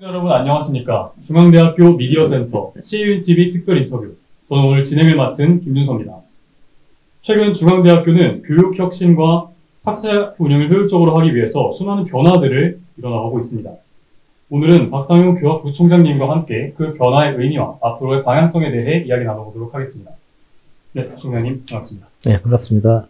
여러분 안녕하십니까. 중앙대학교 미디어센터 CUNTV 특별 인터뷰. 저는 오늘 진행을 맡은 김준서입니다. 최근 중앙대학교는 교육 혁신과 학사 운영을 효율적으로 하기 위해서 수많은 변화들을 일어나고 있습니다. 오늘은 박상용 교학부총장님과 함께 그 변화의 의미와 앞으로의 방향성에 대해 이야기 나눠보도록 하겠습니다. 네, 총장님 반갑습니다. 네, 반갑습니다.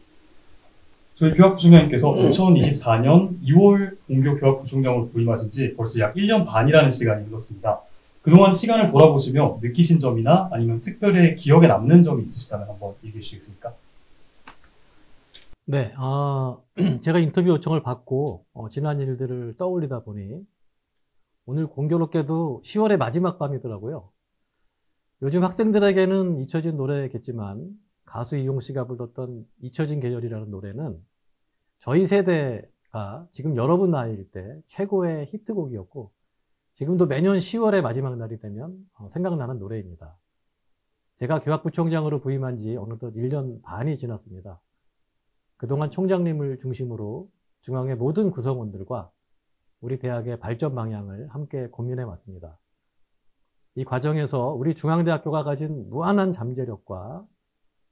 저희 교학부총장님께서 2024년 2월 본교 교학부총장으로 부임하신 지 벌써 약 1년 반이라는 시간이 흘렀습니다. 그동안 시간을 돌아보시며 느끼신 점이나 아니면 특별히 기억에 남는 점이 있으시다면 한번 얘기해 주시겠습니까? 네, 제가 인터뷰 요청을 받고 지난 일들을 떠올리다 보니 오늘 공교롭게도 10월의 마지막 밤이더라고요. 요즘 학생들에게는 잊혀진 노래겠지만 가수 이용 씨가 불렀던 잊혀진 계절이라는 노래는 저희 세대가 지금 여러분 나이일 때 최고의 히트곡이었고 지금도 매년 10월의 마지막 날이 되면 생각나는 노래입니다. 제가 교학부총장으로 부임한 지 어느덧 1년 반이 지났습니다. 그동안 총장님을 중심으로 중앙의 모든 구성원들과 우리 대학의 발전 방향을 함께 고민해 왔습니다. 이 과정에서 우리 중앙대학교가 가진 무한한 잠재력과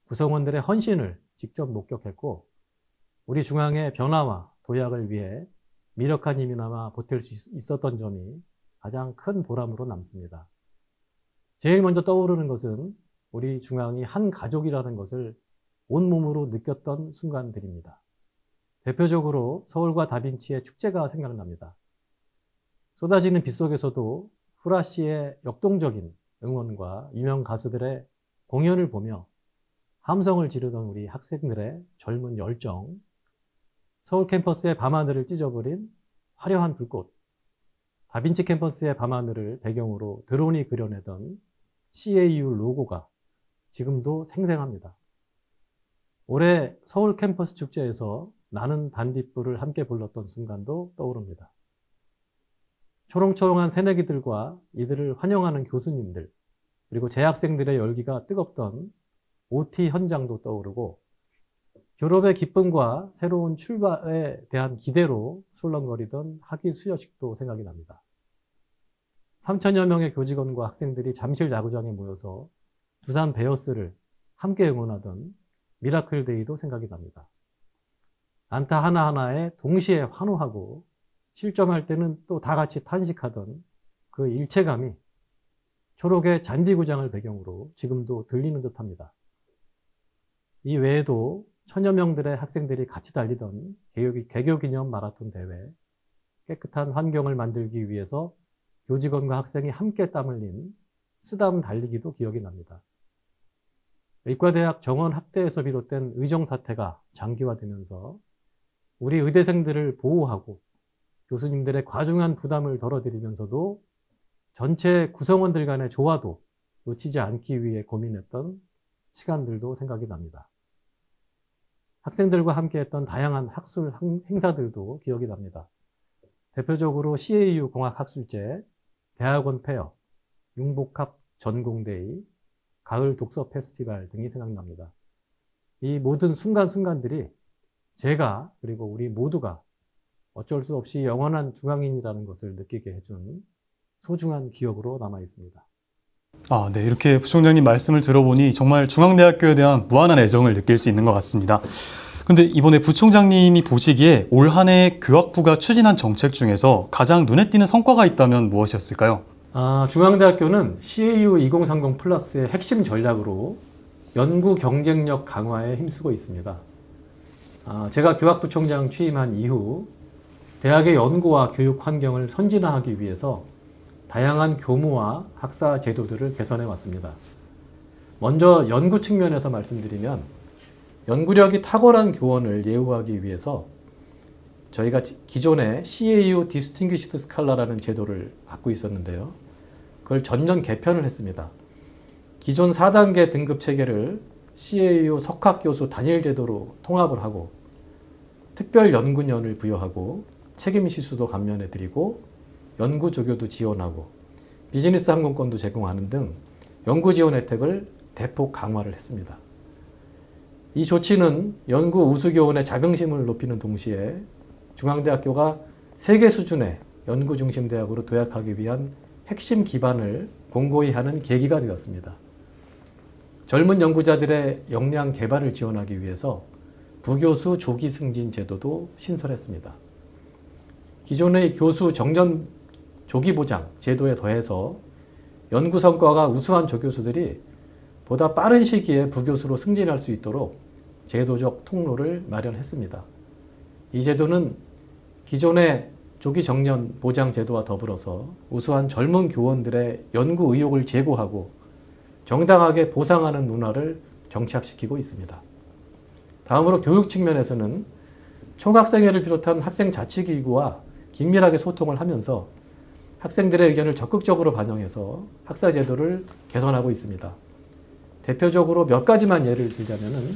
구성원들의 헌신을 직접 목격했고 우리 중앙의 변화와 도약을 위해 미력한 힘이나마 보탤 수 있었던 점이 가장 큰 보람으로 남습니다. 제일 먼저 떠오르는 것은 우리 중앙이 한 가족이라는 것을 온몸으로 느꼈던 순간들입니다. 대표적으로 서울과 다빈치의 축제가 생각납니다. 쏟아지는 빛 속에서도 후라 씨의 역동적인 응원과 유명 가수들의 공연을 보며 함성을 지르던 우리 학생들의 젊은 열정, 서울 캠퍼스의 밤하늘을 찢어버린 화려한 불꽃, 다빈치 캠퍼스의 밤하늘을 배경으로 드론이 그려내던 CAU 로고가 지금도 생생합니다. 올해 서울 캠퍼스 축제에서 나는 반딧불을 함께 불렀던 순간도 떠오릅니다. 초롱초롱한 새내기들과 이들을 환영하는 교수님들, 그리고 재학생들의 열기가 뜨겁던 OT 현장도 떠오르고 졸업의 기쁨과 새로운 출발에 대한 기대로 술렁거리던 학위 수여식도 생각이 납니다. 3천여 명의 교직원과 학생들이 잠실 야구장에 모여서 두산 베어스를 함께 응원하던 미라클 데이도 생각이 납니다. 안타 하나하나에 동시에 환호하고 실점할 때는 또 다 같이 탄식하던 그 일체감이 초록의 잔디구장을 배경으로 지금도 들리는 듯합니다. 이 외에도 천여 명들의 학생들이 같이 달리던 개교기념 마라톤 대회, 깨끗한 환경을 만들기 위해서 교직원과 학생이 함께 땀 흘린 쓰담 달리기도 기억이 납니다. 의과대학 정원 학대에서 비롯된 의정 사태가 장기화되면서 우리 의대생들을 보호하고 교수님들의 과중한 부담을 덜어드리면서도 전체 구성원들 간의 조화도 놓치지 않기 위해 고민했던 시간들도 생각이 납니다. 학생들과 함께 했던 다양한 학술 행사들도 기억이 납니다. 대표적으로 CAU 공학학술제, 대학원 페어, 융복합 전공데이, 가을 독서 페스티벌 등이 생각납니다. 이 모든 순간순간들이 제가 그리고 우리 모두가 어쩔 수 없이 영원한 중앙인이라는 것을 느끼게 해준 소중한 기억으로 남아 있습니다. 네. 이렇게 부총장님 말씀을 들어보니 정말 중앙대학교에 대한 무한한 애정을 느낄 수 있는 것 같습니다. 근데 이번에 부총장님이 보시기에 올 한 해 교학부가 추진한 정책 중에서 가장 눈에 띄는 성과가 있다면 무엇이었을까요? 중앙대학교는 CAU 2030 플러스의 핵심 전략으로 연구 경쟁력 강화에 힘쓰고 있습니다. 제가 교학부총장 취임한 이후 대학의 연구와 교육 환경을 선진화하기 위해서 다양한 교무와 학사 제도들을 개선해 왔습니다. 먼저 연구 측면에서 말씀드리면 연구력이 탁월한 교원을 예우하기 위해서 저희가 기존에 CAU Distinguished Scholar라는 제도를 갖고 있었는데요. 그걸 전면 개편을 했습니다. 기존 4단계 등급 체계를 CAU 석학교수 단일 제도로 통합을 하고 특별 연구년을 부여하고 책임 시수도 감면해드리고 연구 조교도 지원하고 비즈니스 항공권도 제공하는 등 연구 지원 혜택을 대폭 강화를 했습니다. 이 조치는 연구 우수교원의 자긍심을 높이는 동시에 중앙대학교가 세계 수준의 연구 중심 대학으로 도약하기 위한 핵심 기반을 공고히 하는 계기가 되었습니다. 젊은 연구자들의 역량 개발을 지원하기 위해서 부교수 조기 승진 제도도 신설했습니다. 기존의 교수 정년 조기 보장 제도에 더해서 연구 성과가 우수한 조교수들이 보다 빠른 시기에 부교수로 승진할 수 있도록 제도적 통로를 마련했습니다. 이 제도는 기존의 조기 정년 보장 제도와 더불어서 우수한 젊은 교원들의 연구 의욕을 제고하고 정당하게 보상하는 문화를 정착시키고 있습니다. 다음으로 교육 측면에서는 총학생회를 비롯한 학생 자치기구와 긴밀하게 소통을 하면서 학생들의 의견을 적극적으로 반영해서 학사 제도를 개선하고 있습니다. 대표적으로 몇 가지만 예를 들자면은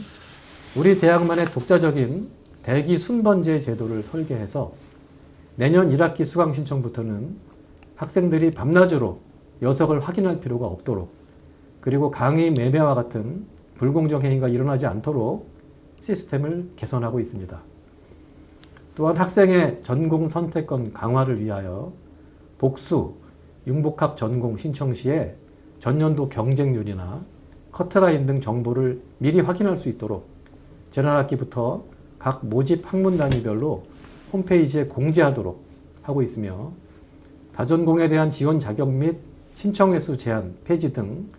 우리 대학만의 독자적인 대기 순번제 제도를 설계해서 내년 1학기 수강 신청부터는 학생들이 밤낮으로 여석을 확인할 필요가 없도록, 그리고 강의 매매와 같은 불공정 행위가 일어나지 않도록 시스템을 개선하고 있습니다. 또한 학생의 전공 선택권 강화를 위하여 복수, 융복합 전공 신청 시에 전년도 경쟁률이나 커트라인 등 정보를 미리 확인할 수 있도록 지난학기부터 각 모집 학문 단위별로 홈페이지에 공지하도록 하고 있으며, 다전공에 대한 지원 자격 및 신청 횟수 제한, 폐지 등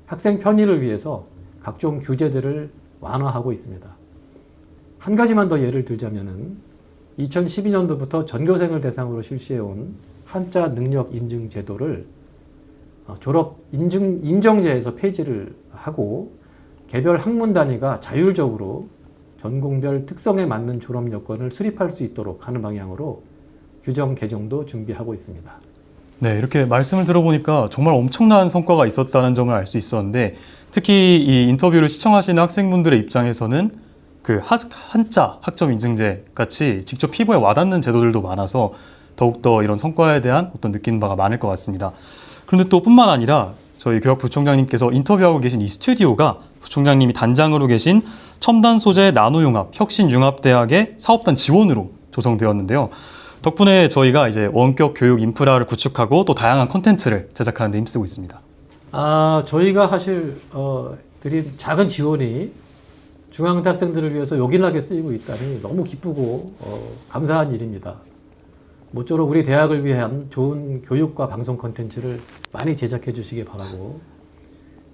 학생 편의를 위해서 각종 규제들을 완화하고 있습니다. 한 가지만 더 예를 들자면은 2012년도부터 전교생을 대상으로 실시해온 한자 능력 인증 제도를 졸업 인정제에서 폐지를 하고 개별 학문 단위가 자율적으로 전공별 특성에 맞는 졸업 여건을 수립할 수 있도록 하는 방향으로 규정 개정도 준비하고 있습니다. 네, 이렇게 말씀을 들어보니까 정말 엄청난 성과가 있었다는 점을 알 수 있었는데, 특히 이 인터뷰를 시청하시는 학생분들의 입장에서는 그 한자 학점 인증제 같이 직접 피부에 와닿는 제도들도 많아서 더욱더 이런 성과에 대한 어떤 느끼는 바가 많을 것 같습니다. 그런데 또 뿐만 아니라 저희 교육부총장님께서 인터뷰하고 계신 이 스튜디오가 부총장님이 단장으로 계신 첨단 소재 나노융합 혁신융합대학의 사업단 지원으로 조성되었는데요. 덕분에 저희가 이제 원격 교육 인프라를 구축하고 또 다양한 콘텐츠를 제작하는 데 힘쓰고 있습니다. 저희가 사실 드린 작은 지원이 중앙대 학생들을 위해서 요긴하게 쓰이고 있다니 너무 기쁘고 감사한 일입니다. 모쪼록 우리 대학을 위한 좋은 교육과 방송 콘텐츠를 많이 제작해 주시기 바라고,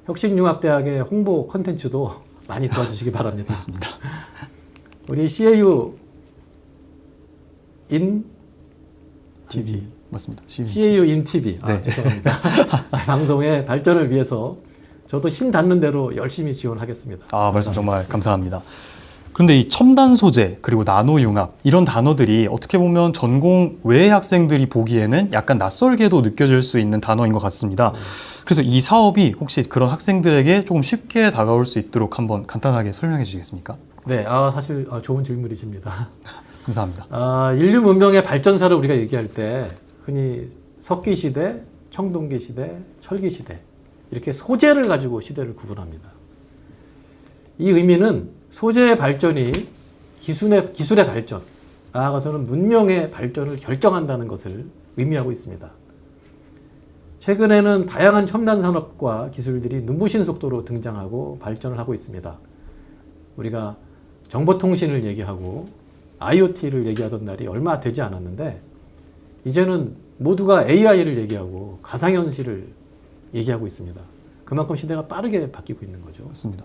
혁신융합대학의 홍보 콘텐츠도 많이 도와주시기 바랍니다. 맞습니다. 우리 CAU 인 TV 맞습니다. CAU 인 TV. 네. 죄송합니다. 방송의 발전을 위해서 저도 힘 닿는 대로 열심히 지원하겠습니다. 말씀 정말 감사합니다. 그런데 이 첨단 소재 그리고 나노융합 이런 단어들이 어떻게 보면 전공 외의 학생들이 보기에는 약간 낯설게도 느껴질 수 있는 단어인 것 같습니다. 그래서 이 사업이 혹시 그런 학생들에게 조금 쉽게 다가올 수 있도록 한번 간단하게 설명해 주시겠습니까? 네, 사실 좋은 질문이십니다. 감사합니다. 인류 문명의 발전사를 우리가 얘기할 때 흔히 석기 시대, 청동기 시대, 철기 시대 이렇게 소재를 가지고 시대를 구분합니다. 이 의미는 소재의 발전이 기술의 발전, 나아가서는 문명의 발전을 결정한다는 것을 의미하고 있습니다. 최근에는 다양한 첨단 산업과 기술들이 눈부신 속도로 등장하고 발전을 하고 있습니다. 우리가 정보통신을 얘기하고 IoT를 얘기하던 날이 얼마 되지 않았는데, 이제는 모두가 AI를 얘기하고 가상현실을 얘기하고 있습니다. 그만큼 시대가 빠르게 바뀌고 있는 거죠. 맞습니다.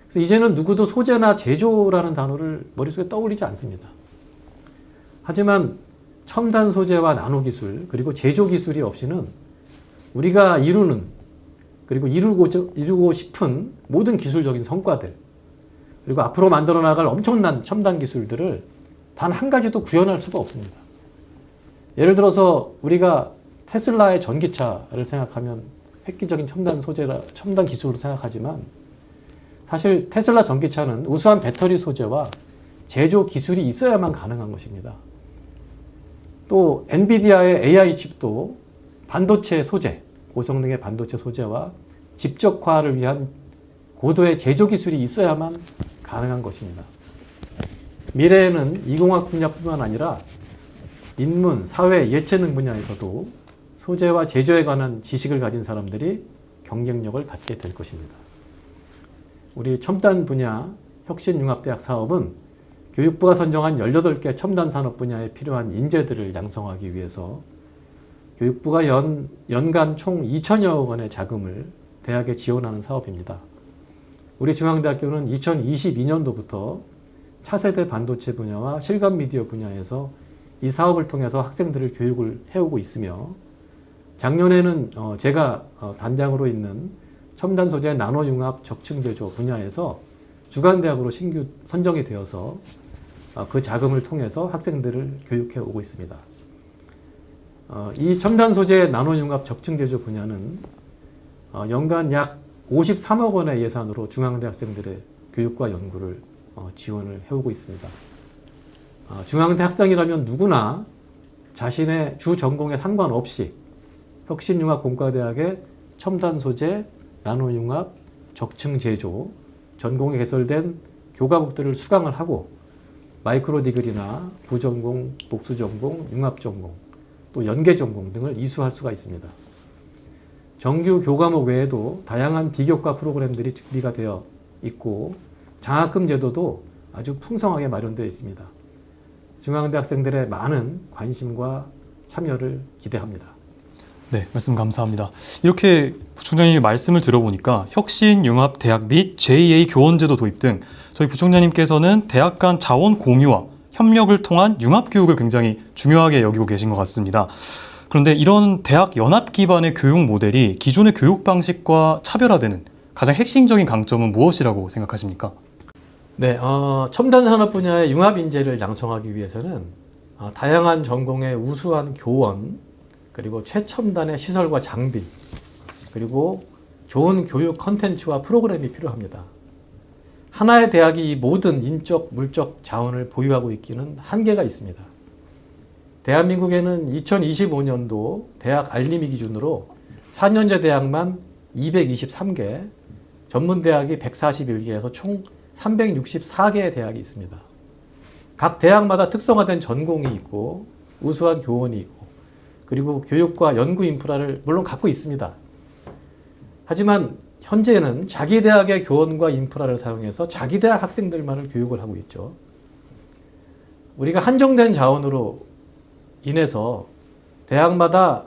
그래서 이제는 누구도 소재나 제조라는 단어를 머릿속에 떠올리지 않습니다. 하지만 첨단 소재와 나노기술 그리고 제조기술이 없이는 우리가 이루는, 그리고 이루고 싶은 모든 기술적인 성과들, 그리고 앞으로 만들어 나갈 엄청난 첨단 기술들을 단 한 가지도 구현할 수가 없습니다. 예를 들어서 우리가 테슬라의 전기차를 생각하면 획기적인 첨단 소재라, 첨단 기술로 생각하지만, 사실 테슬라 전기차는 우수한 배터리 소재와 제조 기술이 있어야만 가능한 것입니다. 또 엔비디아의 AI 칩도 반도체 소재, 고성능의 반도체 소재와 집적화를 위한 고도의 제조 기술이 있어야만 가능한 것입니다. 미래에는 이공학 분야뿐만 아니라 인문, 사회, 예체능 분야에서도 소재와 제조에 관한 지식을 가진 사람들이 경쟁력을 갖게 될 것입니다. 우리 첨단 분야 혁신융합대학 사업은 교육부가 선정한 18개 첨단 산업 분야에 필요한 인재들을 양성하기 위해서 교육부가 연간 총 2천여억 원의 자금을 대학에 지원하는 사업입니다. 우리 중앙대학교는 2022년도부터 차세대 반도체 분야와 실감 미디어 분야에서 이 사업을 통해서 학생들을 교육을 해오고 있으며 작년에는 제가 단장으로 있는 첨단 소재 나노융합 적층제조 분야에서 주간대학으로 신규 선정이 되어서 그 자금을 통해서 학생들을 교육해 오고 있습니다. 이 첨단 소재 나노융합 적층제조 분야는 연간 약 53억 원의 예산으로 중앙대 학생들의 교육과 연구를 지원을 해오고 있습니다. 중앙대 학생이라면 누구나 자신의 주 전공에 상관없이 혁신융합공과대학의 첨단 소재, 나노융합, 적층제조, 전공에 개설된 교과목들을 수강을 하고 마이크로 디그리나 부전공, 복수전공, 융합전공, 또 연계전공 등을 이수할 수가 있습니다. 정규 교과목 외에도 다양한 비교과 프로그램들이 준비가 되어 있고 장학금 제도도 아주 풍성하게 마련되어 있습니다. 중앙대 학생들의 많은 관심과 참여를 기대합니다. 네, 말씀 감사합니다. 이렇게 부총장님의 말씀을 들어보니까 혁신융합대학 및 JA 교원제도 도입 등 저희 부총장님께서는 대학 간 자원 공유와 협력을 통한 융합교육을 굉장히 중요하게 여기고 계신 것 같습니다. 그런데 이런 대학 연합 기반의 교육 모델이 기존의 교육 방식과 차별화되는 가장 핵심적인 강점은 무엇이라고 생각하십니까? 네, 첨단 산업 분야의 융합 인재를 양성하기 위해서는 다양한 전공의 우수한 교원, 그리고 최첨단의 시설과 장비, 그리고 좋은 교육 컨텐츠와 프로그램이 필요합니다. 하나의 대학이 이 모든 인적, 물적 자원을 보유하고 있기는 한계가 있습니다. 대한민국에는 2025년도 대학 알림이 기준으로 4년제 대학만 223개, 전문대학이 141개에서 총 364개의 대학이 있습니다. 각 대학마다 특성화된 전공이 있고 우수한 교원이 있고 그리고 교육과 연구 인프라를 물론 갖고 있습니다. 하지만 현재는 자기 대학의 교원과 인프라를 사용해서 자기 대학 학생들만을 교육을 하고 있죠. 우리가 한정된 자원으로 인해서 대학마다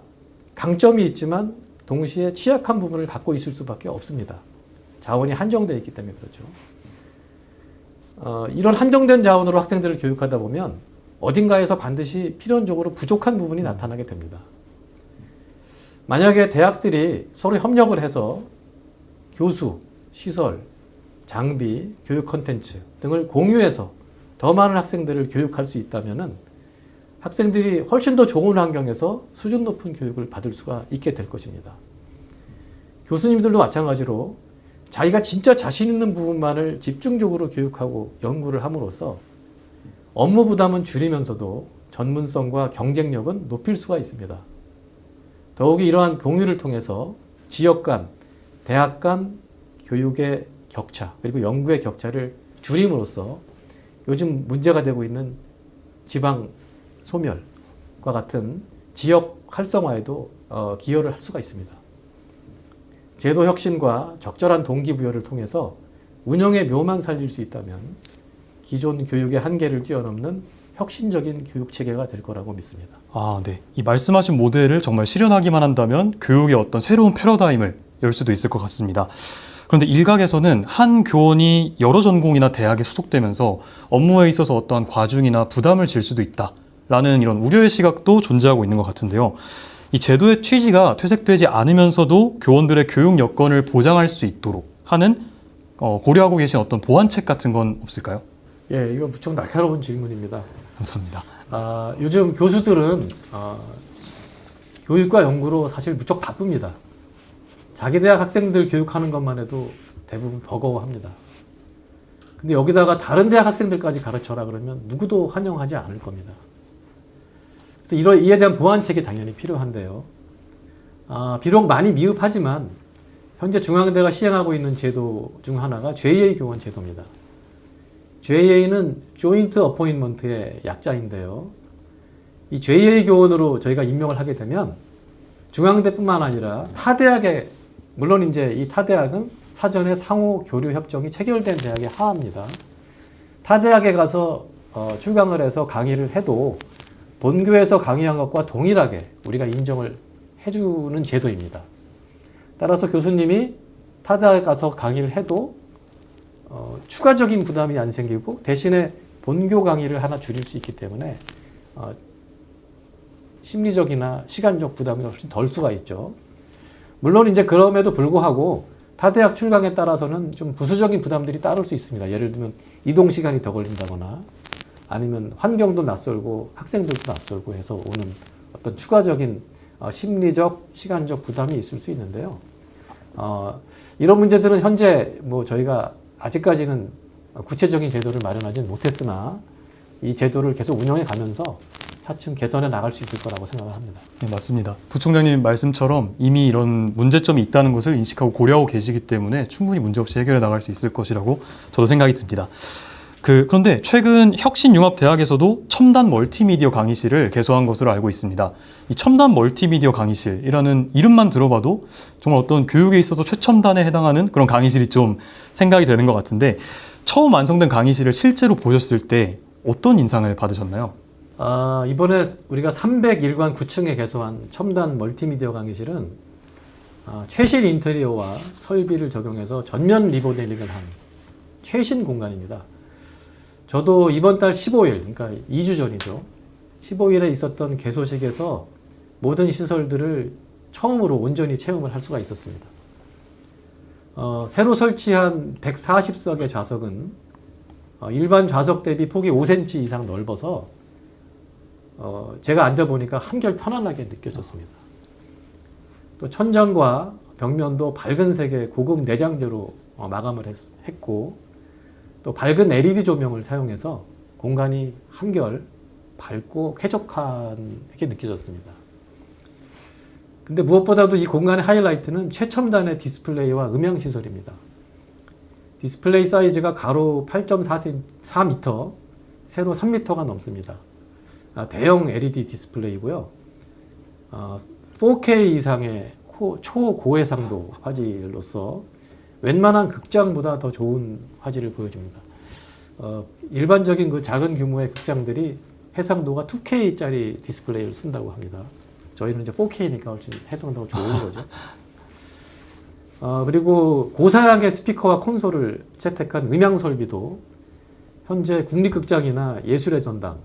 강점이 있지만 동시에 취약한 부분을 갖고 있을 수밖에 없습니다. 자원이 한정되어 있기 때문에 그렇죠. 이런 한정된 자원으로 학생들을 교육하다 보면 어딘가에서 반드시 필연적으로 부족한 부분이 나타나게 됩니다. 만약에 대학들이 서로 협력을 해서 교수, 시설, 장비, 교육 콘텐츠 등을 공유해서 더 많은 학생들을 교육할 수 있다면 학생들이 훨씬 더 좋은 환경에서 수준 높은 교육을 받을 수가 있게 될 것입니다. 교수님들도 마찬가지로 자기가 진짜 자신 있는 부분만을 집중적으로 교육하고 연구를 함으로써 업무 부담은 줄이면서도 전문성과 경쟁력은 높일 수가 있습니다. 더욱이 이러한 공유를 통해서 지역 간, 대학 간 교육의 격차, 그리고 연구의 격차를 줄임으로써 요즘 문제가 되고 있는 지방 소멸과 같은 지역 활성화에도 기여를 할 수가 있습니다. 제도 혁신과 적절한 동기부여를 통해서 운영의 묘만 살릴 수 있다면 기존 교육의 한계를 뛰어넘는 혁신적인 교육 체계가 될 거라고 믿습니다. 네. 이 말씀하신 모델을 정말 실현하기만 한다면 교육의 어떤 새로운 패러다임을 열 수도 있을 것 같습니다. 그런데 일각에서는 한 교원이 여러 전공이나 대학에 소속되면서 업무에 있어서 어떠한 과중이나 부담을 질 수도 있다라는 이런 우려의 시각도 존재하고 있는 것 같은데요. 이 제도의 취지가 퇴색되지 않으면서도 교원들의 교육 여건을 보장할 수 있도록 하는 고려하고 계신 어떤 보완책 같은 건 없을까요? 예, 이거 무척 날카로운 질문입니다. 감사합니다. 요즘 교수들은 교육과 연구로 사실 무척 바쁩니다. 자기 대학 학생들 교육하는 것만 해도 대부분 버거워합니다. 근데 여기다가 다른 대학 학생들까지 가르쳐라 그러면 누구도 환영하지 않을 겁니다. 그래서 이에 대한 보완책이 당연히 필요한데요. 비록 많이 미흡하지만 현재 중앙대가 시행하고 있는 제도 중 하나가 JA 교원 제도입니다. JA는 조인트 어포인먼트의 약자인데요. 이 JA 교원으로 저희가 임명을 하게 되면 중앙대뿐만 아니라 타대학에, 물론 이제 이 타대학은 사전에 상호 교류 협정이 체결된 대학의 하합니다. 타대학에 가서 출강을 해서 강의를 해도 본교에서 강의한 것과 동일하게 우리가 인정을 해주는 제도입니다. 따라서 교수님이 타대학에 가서 강의를 해도 추가적인 부담이 안 생기고 대신에 본교 강의를 하나 줄일 수 있기 때문에 심리적이나 시간적 부담이 훨씬 덜 수가 있죠. 물론 이제 그럼에도 불구하고 타대학 출강에 따라서는 좀 부수적인 부담들이 따를 수 있습니다. 예를 들면 이동 시간이 더 걸린다거나 아니면 환경도 낯설고 학생들도 낯설고 해서 오는 어떤 추가적인 심리적, 시간적 부담이 있을 수 있는데요. 이런 문제들은 현재 뭐 저희가 아직까지는 구체적인 제도를 마련하지는 못했으나 이 제도를 계속 운영해 가면서 차츰 개선해 나갈 수 있을 거라고 생각을 합니다. 네, 맞습니다. 부총장님 말씀처럼 이미 이런 문제점이 있다는 것을 인식하고 고려하고 계시기 때문에 충분히 문제없이 해결해 나갈 수 있을 것이라고 저도 생각이 듭니다. 그런데 최근 혁신융합대학에서도 첨단 멀티미디어 강의실을 개소한 것으로 알고 있습니다. 이 첨단 멀티미디어 강의실이라는 이름만 들어봐도 정말 어떤 교육에 있어서 최첨단에 해당하는 그런 강의실이 좀 생각이 되는 것 같은데 처음 완성된 강의실을 실제로 보셨을 때 어떤 인상을 받으셨나요? 이번에 우리가 301관 9층에 개소한 첨단 멀티미디어 강의실은 최신 인테리어와 설비를 적용해서 전면 리모델링을 한 최신 공간입니다. 저도 이번 달 15일, 그러니까 2주 전이죠. 15일에 있었던 개소식에서 모든 시설들을 처음으로 온전히 체험을 할 수가 있었습니다. 새로 설치한 140석의 좌석은 일반 좌석 대비 폭이 5cm 이상 넓어서 제가 앉아보니까 한결 편안하게 느껴졌습니다. 또 천장과 벽면도 밝은 색의 고급 내장재로 마감을 했고 또 밝은 LED 조명을 사용해서 공간이 한결 밝고 쾌적하게 느껴졌습니다. 근데 무엇보다도 이 공간의 하이라이트는 최첨단의 디스플레이와 음향 시설입니다. 디스플레이 사이즈가 가로 8.4m, 세로 3m가 넘습니다. 대형 LED 디스플레이고요. 4K 이상의 초고해상도 화질로서 웬만한 극장보다 더 좋은 화질을 보여줍니다. 일반적인 그 작은 규모의 극장들이 해상도가 2K짜리 디스플레이를 쓴다고 합니다. 저희는 이제 4K니까 훨씬 해상도가 좋은 거죠. 그리고 고사양의 스피커와 콘솔을 채택한 음향 설비도 현재 국립극장이나 예술의 전당,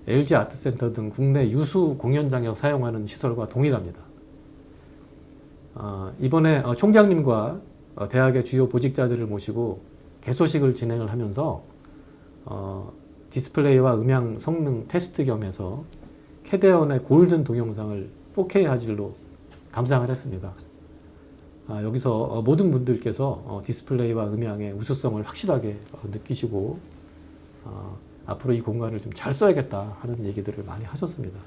LG 아트센터 등 국내 유수 공연장에 사용하는 시설과 동일합니다. 이번에 총장님과 대학의 주요 보직자들을 모시고 개소식을 진행을 하면서 디스플레이와 음향 성능 테스트 겸해서 캐데언의 골든 동영상을 4K 화질로 감상을 했습니다. 여기서 모든 분들께서 디스플레이와 음향의 우수성을 확실하게 느끼시고 앞으로 이 공간을 좀 잘 써야겠다 하는 얘기들을 많이 하셨습니다.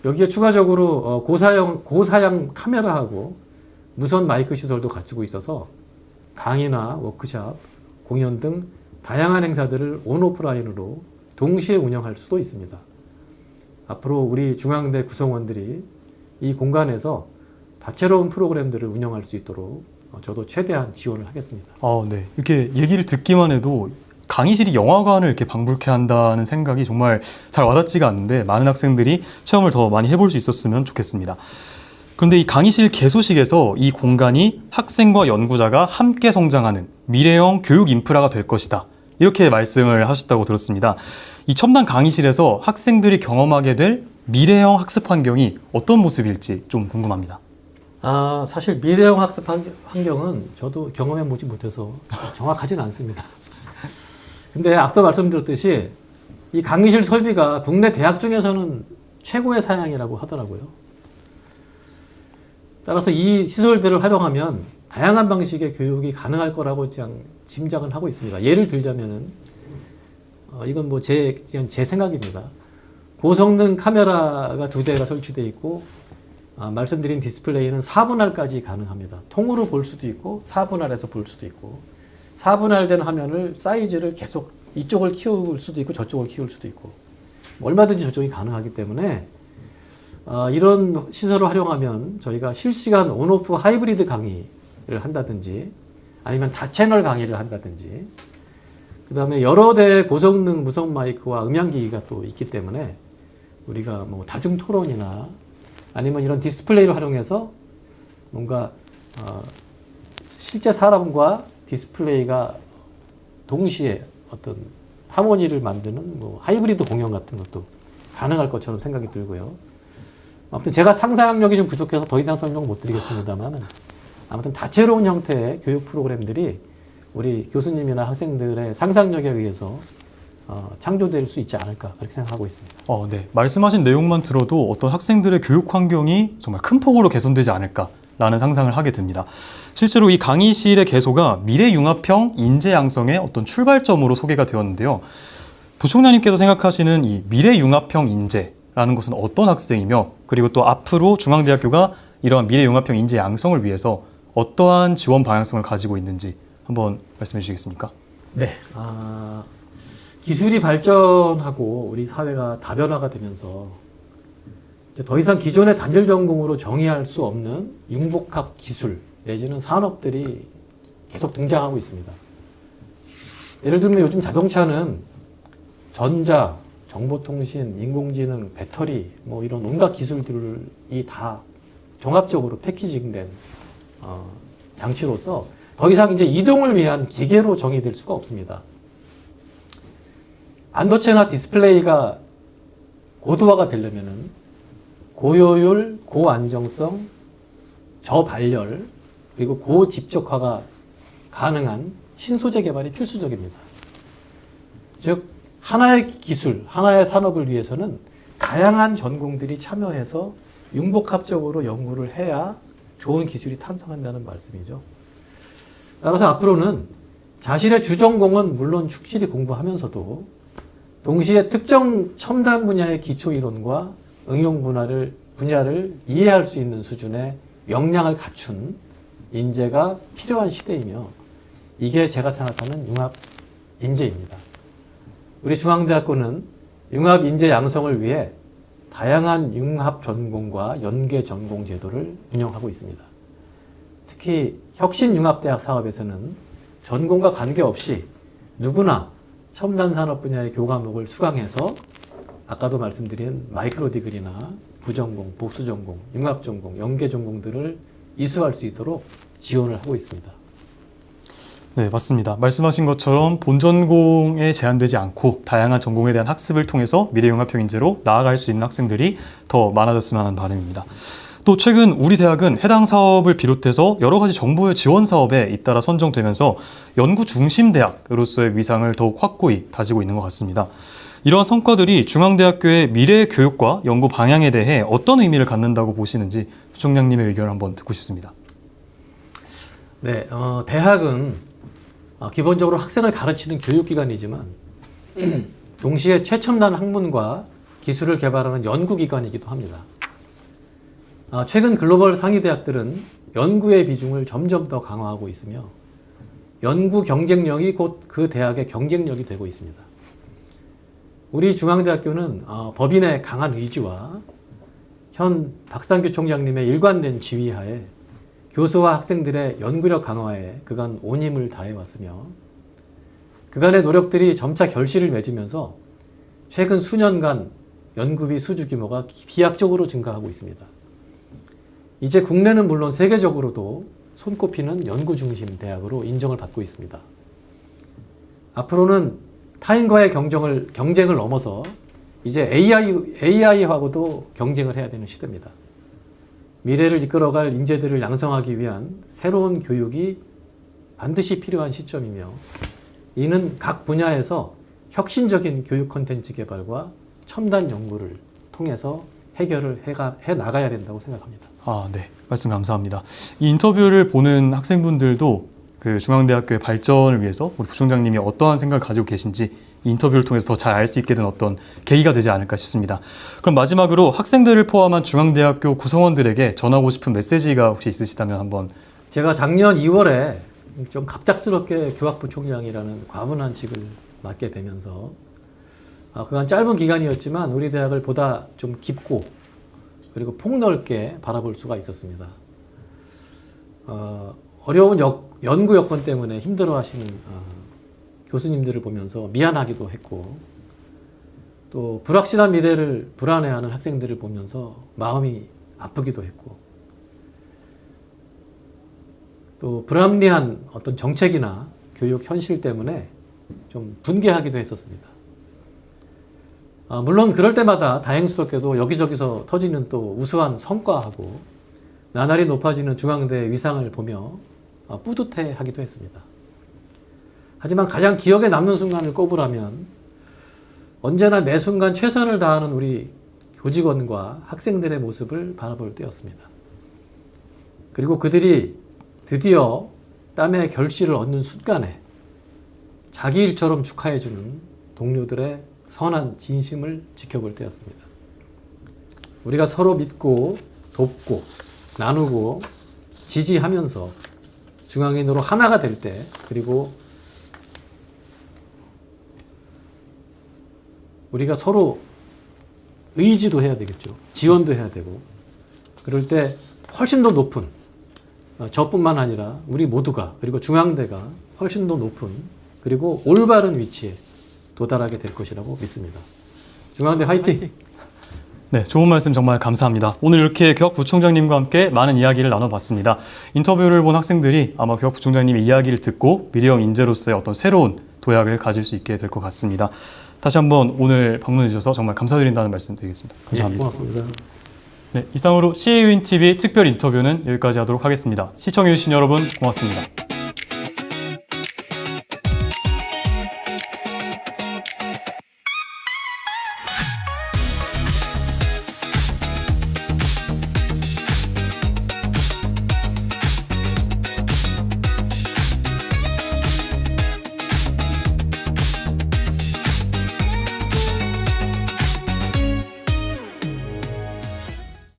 여기에 추가적으로 고사양 카메라하고 무선 마이크 시설도 갖추고 있어서 강의나 워크샵, 공연 등 다양한 행사들을 온오프라인으로 동시에 운영할 수도 있습니다. 앞으로 우리 중앙대 구성원들이 이 공간에서 다채로운 프로그램들을 운영할 수 있도록 저도 최대한 지원을 하겠습니다. 네. 이렇게 얘기를 듣기만 해도 강의실이 영화관을 이렇게 방불케 한다는 생각이 정말 잘 와닿지가 않는데 많은 학생들이 체험을 더 많이 해볼 수 있었으면 좋겠습니다. 그런데 이 강의실 개소식에서 이 공간이 학생과 연구자가 함께 성장하는 미래형 교육 인프라가 될 것이다. 이렇게 말씀을 하셨다고 들었습니다. 이 첨단 강의실에서 학생들이 경험하게 될 미래형 학습 환경이 어떤 모습일지 좀 궁금합니다. 사실 미래형 학습 환경은 저도 경험해보지 못해서 정확하지는 않습니다. 근데 앞서 말씀드렸듯이 이 강의실 설비가 국내 대학 중에서는 최고의 사양이라고 하더라고요. 따라서 이 시설들을 활용하면 다양한 방식의 교육이 가능할 거라고 짐작을 하고 있습니다. 예를 들자면은 이건 뭐 제 생각입니다. 고성능 카메라가 2대가 설치되어 있고 말씀드린 디스플레이는 4분할까지 가능합니다. 통으로 볼 수도 있고 4분할해서 볼 수도 있고 4분할된 화면을 사이즈를 계속 이쪽을 키울 수도 있고 저쪽을 키울 수도 있고 얼마든지 조정이 가능하기 때문에 이런 시설을 활용하면 저희가 실시간 온오프 하이브리드 강의를 한다든지 아니면 다채널 강의를 한다든지 그 다음에 여러 대의 고성능 무선 마이크와 음향기기가 또 있기 때문에 우리가 뭐 다중 토론이나 아니면 이런 디스플레이를 활용해서 뭔가 실제 사람과 디스플레이가 동시에 어떤 하모니를 만드는 뭐 하이브리드 공연 같은 것도 가능할 것처럼 생각이 들고요. 아무튼 제가 상상력이 좀 부족해서 더 이상 설명 못 드리겠습니다만 아무튼 다채로운 형태의 교육 프로그램들이 우리 교수님이나 학생들의 상상력에 의해서 창조될 수 있지 않을까 그렇게 생각하고 있습니다. 네. 말씀하신 내용만 들어도 어떤 학생들의 교육 환경이 정말 큰 폭으로 개선되지 않을까라는 상상을 하게 됩니다. 실제로 이 강의실의 개소가 미래융합형 인재 양성의 어떤 출발점으로 소개가 되었는데요. 부총장님께서 생각하시는 이 미래융합형 인재라는 것은 어떤 학생이며 그리고 또 앞으로 중앙대학교가 이러한 미래융합형 인재 양성을 위해서 어떠한 지원 방향성을 가지고 있는지 한번 말씀해 주시겠습니까? 네. 기술이 발전하고 우리 사회가 다변화가 되면서 이제 더 이상 기존의 단일 전공으로 정의할 수 없는 융복합 기술 내지는 산업들이 계속 등장하고 있습니다. 예를 들면 요즘 자동차는 전자, 정보통신, 인공지능, 배터리 뭐 이런 온갖 기술들이 다 종합적으로 패키징된 장치로서 더 이상 이제 이동을 위한 기계로 정의될 수가 없습니다. 반도체나 디스플레이가 고도화가 되려면은 고효율, 고안정성, 저발열, 그리고 고집적화가 가능한 신소재 개발이 필수적입니다. 즉 하나의 기술, 하나의 산업을 위해서는 다양한 전공들이 참여해서 융복합적으로 연구를 해야 좋은 기술이 탄생한다는 말씀이죠. 따라서 앞으로는 자신의 주전공은 물론 충실히 공부하면서도 동시에 특정 첨단 분야의 기초이론과 응용 분야를 이해할 수 있는 수준의 역량을 갖춘 인재가 필요한 시대이며 이게 제가 생각하는 융합 인재입니다. 우리 중앙대학교는 융합 인재 양성을 위해 다양한 융합 전공과 연계 전공 제도를 운영하고 있습니다. 특히 혁신융합대학 사업에서는 전공과 관계없이 누구나 첨단 산업 분야의 교과목을 수강해서 아까도 말씀드린 마이크로 디그리나 부전공, 복수전공, 융합전공, 연계전공들을 이수할 수 있도록 지원을 하고 있습니다. 네, 맞습니다. 말씀하신 것처럼 본전공에 제한되지 않고 다양한 전공에 대한 학습을 통해서 미래융합형 인재로 나아갈 수 있는 학생들이 더 많아졌으면 하는 바람입니다. 또 최근 우리 대학은 해당 사업을 비롯해서 여러 가지 정부의 지원 사업에 잇따라 선정되면서 연구 중심 대학으로서의 위상을 더욱 확고히 다지고 있는 것 같습니다. 이러한 성과들이 중앙대학교의 미래 교육과 연구 방향에 대해 어떤 의미를 갖는다고 보시는지 부총장님의 의견을 한번 듣고 싶습니다. 네, 대학은 기본적으로 학생을 가르치는 교육기관이지만 동시에 최첨단 학문과 기술을 개발하는 연구기관이기도 합니다. 최근 글로벌 상위 대학들은 연구의 비중을 점점 더 강화하고 있으며 연구 경쟁력이 곧 그 대학의 경쟁력이 되고 있습니다. 우리 중앙대학교는 법인의 강한 의지와 현 박상규 총장님의 일관된 지휘하에 교수와 학생들의 연구력 강화에 그간 온 힘을 다해왔으며 그간의 노력들이 점차 결실을 맺으면서 최근 수년간 연구비 수주 규모가 비약적으로 증가하고 있습니다. 이제 국내는 물론 세계적으로도 손꼽히는 연구 중심 대학으로 인정을 받고 있습니다. 앞으로는 타인과의 경쟁을 넘어서 이제 AI하고도 경쟁을 해야 되는 시대입니다. 미래를 이끌어갈 인재들을 양성하기 위한 새로운 교육이 반드시 필요한 시점이며 이는 각 분야에서 혁신적인 교육 콘텐츠 개발과 첨단 연구를 통해서 해결을 해 나가야 된다고 생각합니다. 네. 말씀 감사합니다. 이 인터뷰를 보는 학생분들도 그 중앙대학교의 발전을 위해서 우리 부총장님이 어떠한 생각을 가지고 계신지 이 인터뷰를 통해서 더 잘 알 수 있게 된 어떤 계기가 되지 않을까 싶습니다. 그럼 마지막으로 학생들을 포함한 중앙대학교 구성원들에게 전하고 싶은 메시지가 혹시 있으시다면 한번. 제가 작년 2월에 좀 갑작스럽게 교학부총장이라는 과분한 직을 맡게 되면서 그간 짧은 기간이었지만 우리 대학을 보다 좀 깊고 그리고 폭넓게 바라볼 수가 있었습니다. 어려운 연구 여건 때문에 힘들어하시는 교수님들을 보면서 미안하기도 했고 또 불확실한 미래를 불안해하는 학생들을 보면서 마음이 아프기도 했고 또 불합리한 어떤 정책이나 교육 현실 때문에 좀 분개하기도 했었습니다. 물론 그럴 때마다 다행스럽게도 여기저기서 터지는 또 우수한 성과하고 나날이 높아지는 중앙대 위상을 보며 뿌듯해하기도 했습니다. 하지만 가장 기억에 남는 순간을 꼽으라면 언제나 매 순간 최선을 다하는 우리 교직원과 학생들의 모습을 바라볼 때였습니다. 그리고 그들이 드디어 땀의 결실을 얻는 순간에 자기 일처럼 축하해주는 동료들의 선한 진심을 지켜볼 때였습니다. 우리가 서로 믿고 돕고 나누고 지지하면서 중앙인으로 하나가 될 때 그리고 우리가 서로 의지도 해야 되겠죠. 지원도 해야 되고 그럴 때 훨씬 더 높은 저뿐만 아니라 우리 모두가 그리고 중앙대가 훨씬 더 높은 그리고 올바른 위치에 도달하게 될 것이라고 믿습니다. 중앙대 화이팅! 네, 좋은 말씀 정말 감사합니다. 오늘 이렇게 교학부총장님과 함께 많은 이야기를 나눠봤습니다. 인터뷰를 본 학생들이 아마 교학부총장님의 이야기를 듣고 미래형 인재로서의 어떤 새로운 도약을 가질 수 있게 될 것 같습니다. 다시 한번 오늘 방문해 주셔서 정말 감사드린다는 말씀 드리겠습니다. 감사합니다. 네, 고맙습니다. 네, 이상으로 CAU인TV 특별 인터뷰는 여기까지 하도록 하겠습니다. 시청해주신 여러분 고맙습니다.